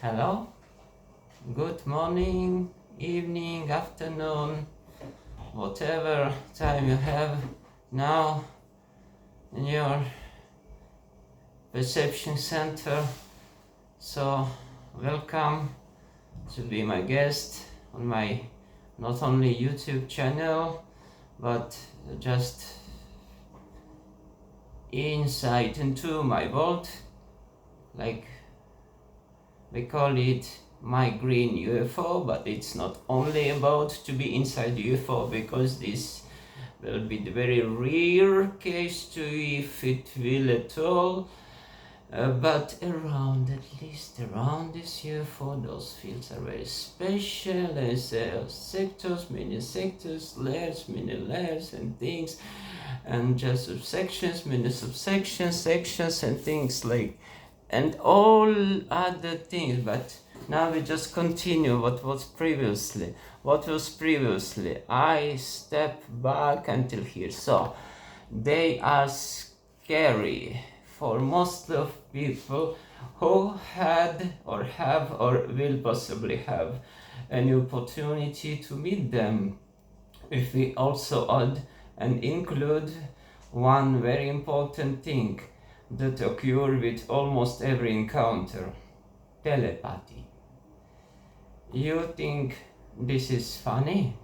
Hello, good morning, evening, afternoon, whatever time you have now in your perception center. So, welcome to be my guest on my not only YouTube channel but just insight into my world, like we call it my green UFO, but it's not only about to be inside UFO, because this will be the very rare case to if it will at all. But at least around this UFO, those fields are very special, as sectors, mini sectors, layers, mini layers and things, and just subsections, mini subsections, sections and things like, and all other things. But now we just continue what was previously. I step back until here. So they are scary for most of people who had or have or will possibly have an opportunity to meet them. If we also add and include one very important thing that occur with almost every encounter: telepathy. You think this is funny?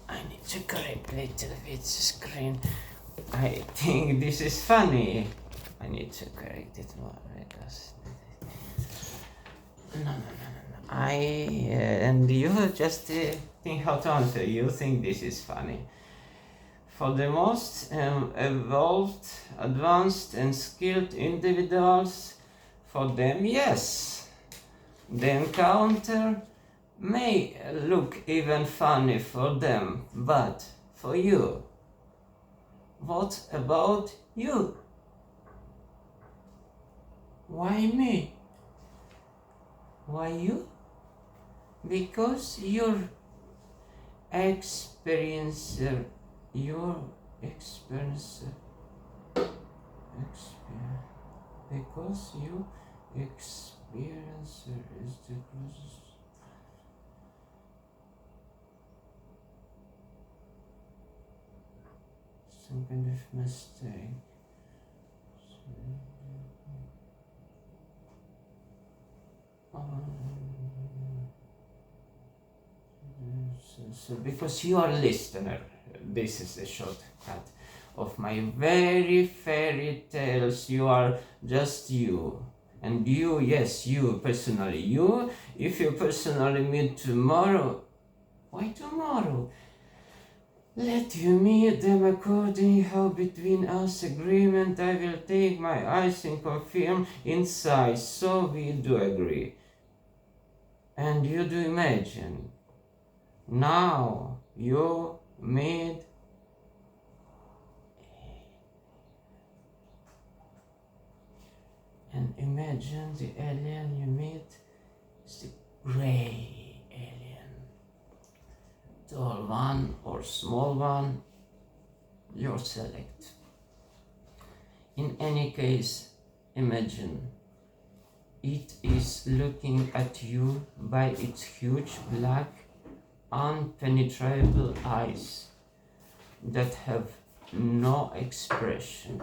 I need to correct a little bit the screen. I think this is funny. I need to correct it more because no. And you just think how to answer. You think this is funny? For the most evolved, advanced and skilled individuals, for them, yes, the encounter may look even funny for them, but for you, what about you? Why me? Why you? Because your experiencer, because you experiencer is the closest. Some kind of mistake. So because you are a listener, this is a shortcut of my very fairy tales. You are just you. And you, yes, you personally, you, if you personally meet tomorrow, why tomorrow? Let you meet them according how between us agreement I will take my eyes and confirm inside, so we do agree. And you do imagine, now you meet and imagine the alien you meet is the gray alien. Tall one or small one, you select. In any case, imagine it is looking at you by its huge black unpenetrable eyes that have no expression,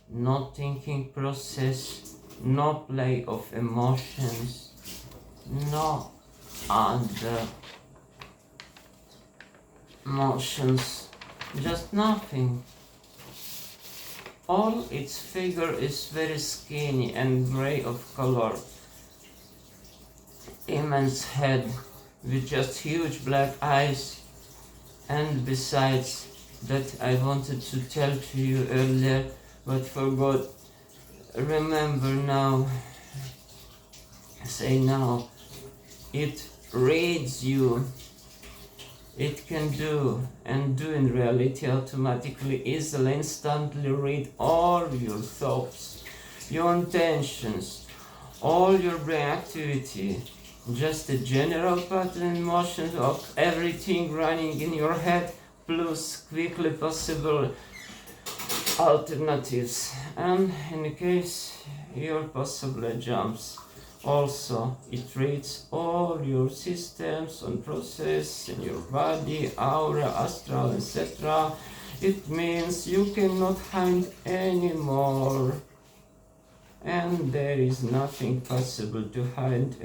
no thinking process, no play of emotions, no other emotions, just nothing. All its figure is very skinny and gray of color. Immense head with just huge black eyes. And besides that, I wanted to tell to you earlier but forgot. Remember now. Say now. It reads you. It can do and do in reality automatically, easily, instantly read all your thoughts, your intentions, all your brain activity, just a general pattern in motion of everything running in your head, plus quickly possible alternatives, and in case your possible jumps. Also, it reads all your systems and process in your body, aura, astral, etc. It means you cannot hide anymore, and there is nothing possible to hide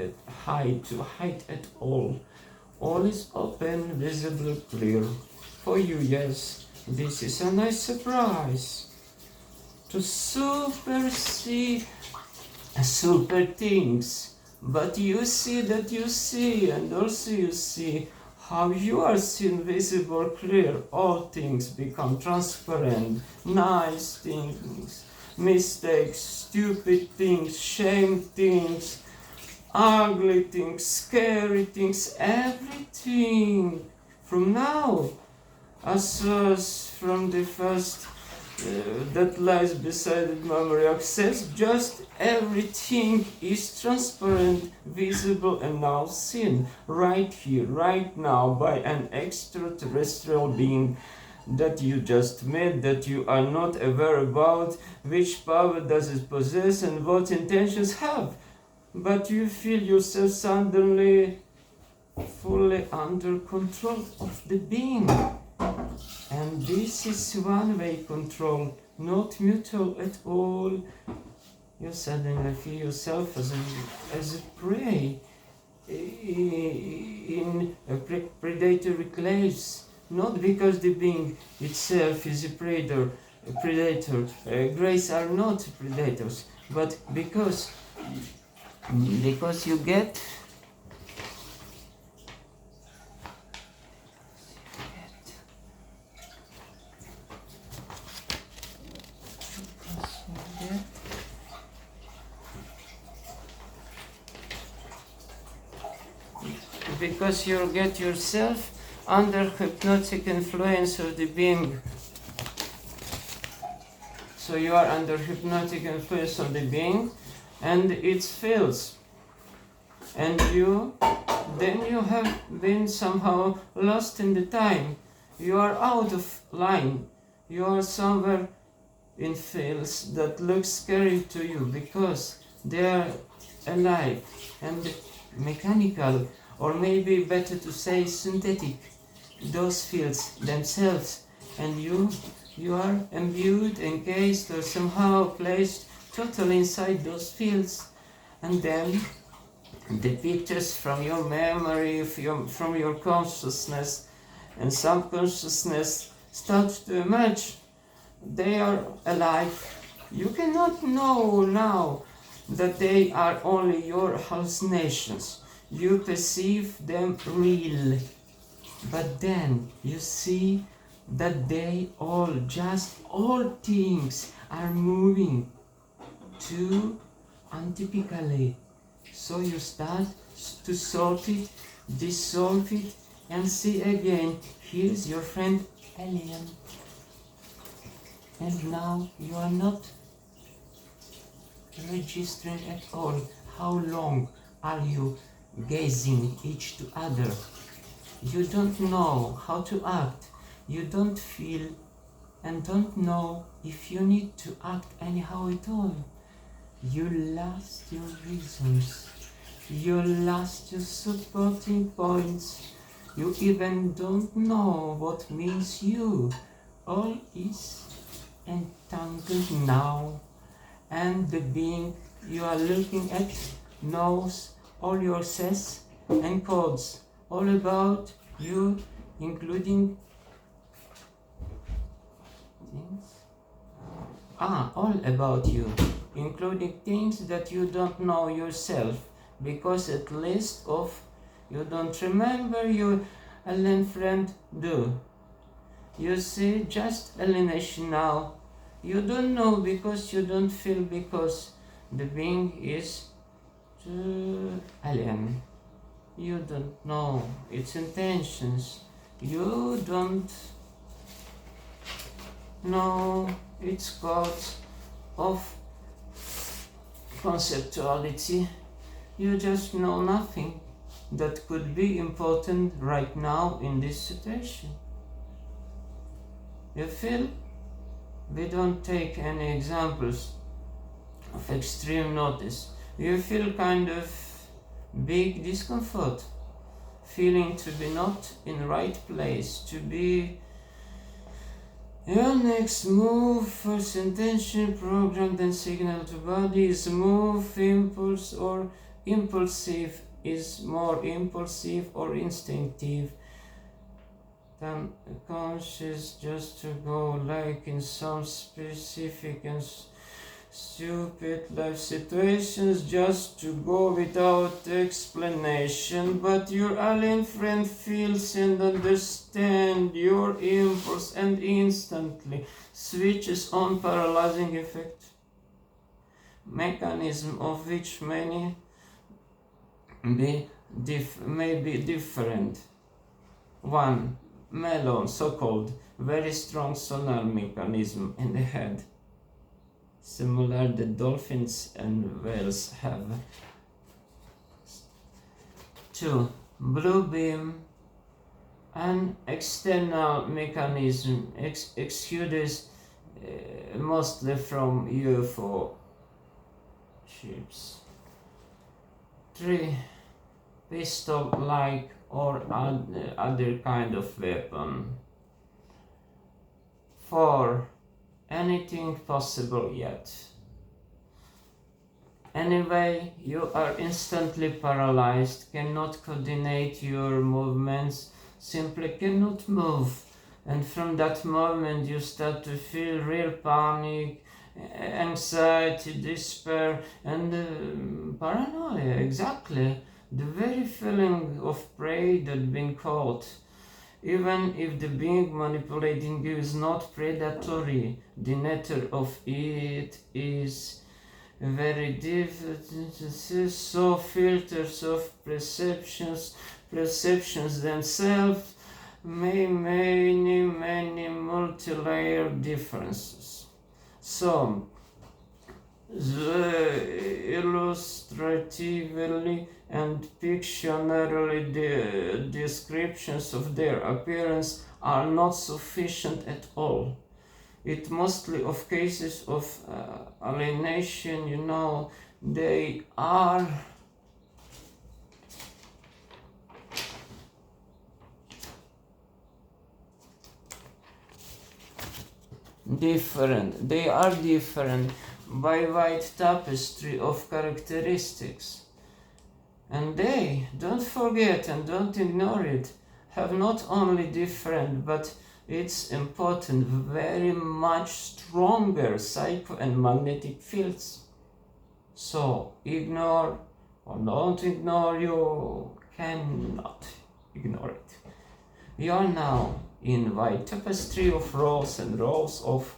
at all. All is open, visible, clear. For you, yes, this is a nice surprise. To supersede super things, but you see that you see, and also you see how you are seen, visible, clear. All things become transparent, nice things, mistakes, stupid things, shame things, ugly things, scary things, everything. From now, as well as from the first that lies beside the memory access, just everything is transparent, visible, and now seen right here, right now, by an extraterrestrial being that you just met, that you are not aware about, which power does it possess and what intentions have. But you feel yourself suddenly fully under control of the being. And this is one-way control, not mutual at all. You suddenly feel yourself as a prey in a predatory class, not because the being itself is a predator. Greys are not predators, but because you get yourself under hypnotic influence of the being. So you are under hypnotic influence of the being, and it fails. And then you have been somehow lost in the time. You are out of line. You are somewhere in fields that look scary to you because they are alive and mechanical, or maybe better to say synthetic, those fields themselves, and you are imbued, encased, or somehow placed totally inside those fields. And then the pictures from your memory, from your consciousness and subconsciousness start to emerge. They are alive. You cannot know now that they are only your hallucinations. You perceive them real, but then you see that all things are moving too untypically. So you start to sort it, dissolve it, and see again, here's your friend alien. And now you are not registering at all. How long are you gazing each to other? You don't know how to act. You don't feel and don't know if you need to act anyhow at all. You lost your reasons. You lost your supporting points. You even don't know what means you. All is entangled now, and the being you are looking at knows all your says and codes, all about you, including things. All about you, including things that you don't know yourself, because at least you don't remember your alien friend do. You see, just alienation now. You don't know because you don't feel, because the being is too alien. You don't know its intentions. You don't know its codes of conceptuality. You just know nothing that could be important right now in this situation. You feel? we don't take any examples of extreme notice, you feel kind of big discomfort, feeling to be not in the right place, to be your next move, first intention, programmed and signal to body is move, impulse or impulsive, is more impulsive or instinctive than conscious, just to go like in some specific and stupid life situations, just to go without explanation, but your alien friend feels and understands your impulse and instantly switches on paralyzing effect, mechanism of which may be different. 1. Melon, so-called very strong sonar mechanism in the head, similar the dolphins and whales have. 2. Blue beam, an external mechanism exudes mostly from UFO ships. 3. Pistol-like or other kind of weapon. 4. Anything possible yet. Anyway, you are instantly paralyzed, cannot coordinate your movements, simply cannot move. And from that moment you start to feel real panic, anxiety, despair, and paranoia. Exactly. The very feeling of prey that being caught. Even if the being manipulating you is not predatory, the nature of it is very different. So filters of perceptions themselves may many multi-layered differences. So the illustratively and pictorially the descriptions of their appearance are not sufficient at all. It mostly of cases of alienation, they are different. They are different by wide tapestry of characteristics. And they, don't forget and don't ignore it, have not only different, but it's important, very much stronger psycho and magnetic fields. So ignore or don't ignore, you cannot ignore it. We are now in wide tapestry of rows and rows of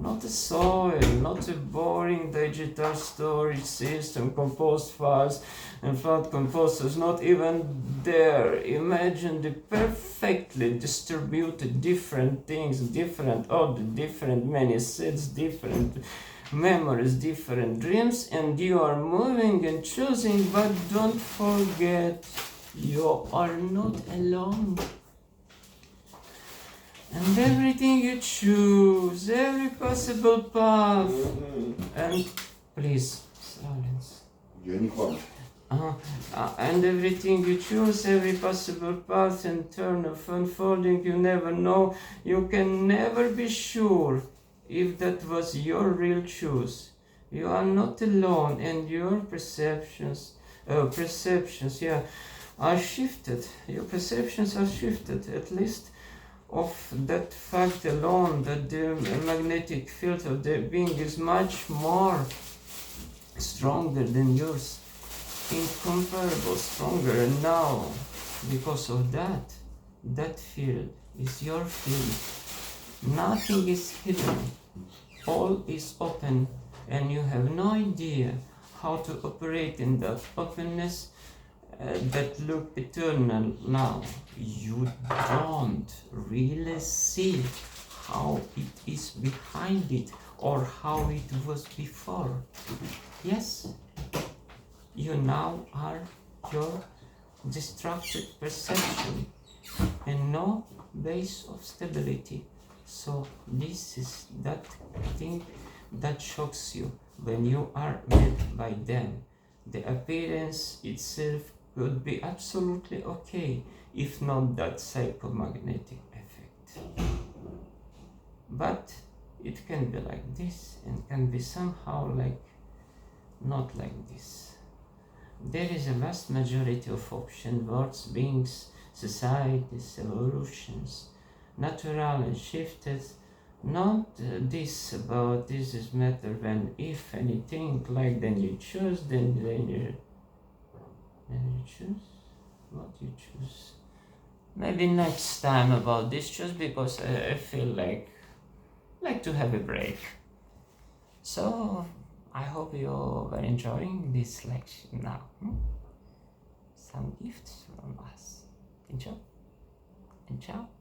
not a soil, not a boring digital storage system, composed files and flat composers, not even there. Imagine the perfectly distributed different things, different order, different many sets, different memories, different dreams, and you are moving and choosing, but don't forget, you are not alone. And everything you choose, every possible path, and please, silence. And everything you choose, every possible path and turn of unfolding, you never know, you can never be sure if that was your real choice. You are not alone, and your perceptions, are shifted. Your perceptions are shifted, at least of that fact alone, that the magnetic field of the being is much more stronger than yours, incomparable stronger. And now, because of that field is your field. Nothing is hidden, all is open, and you have no idea how to operate in that openness that look eternal now. You don't really see how it is behind it or how it was before. Yes, you now are your distracted perception and no base of stability. So this is that thing that shocks you when you are met by them. The appearance itself could be absolutely okay, if not that psychomagnetic effect. But it can be like this and can be somehow like not like this. There is a vast majority of options, words, beings, societies, evolutions, natural and shifted. Not this about this is matter when if anything like then you choose then you choose what you choose. Maybe next time about this choose because I feel like to have a break. So I hope you were enjoying this lecture now. Some gifts from us. Enjoy and ciao.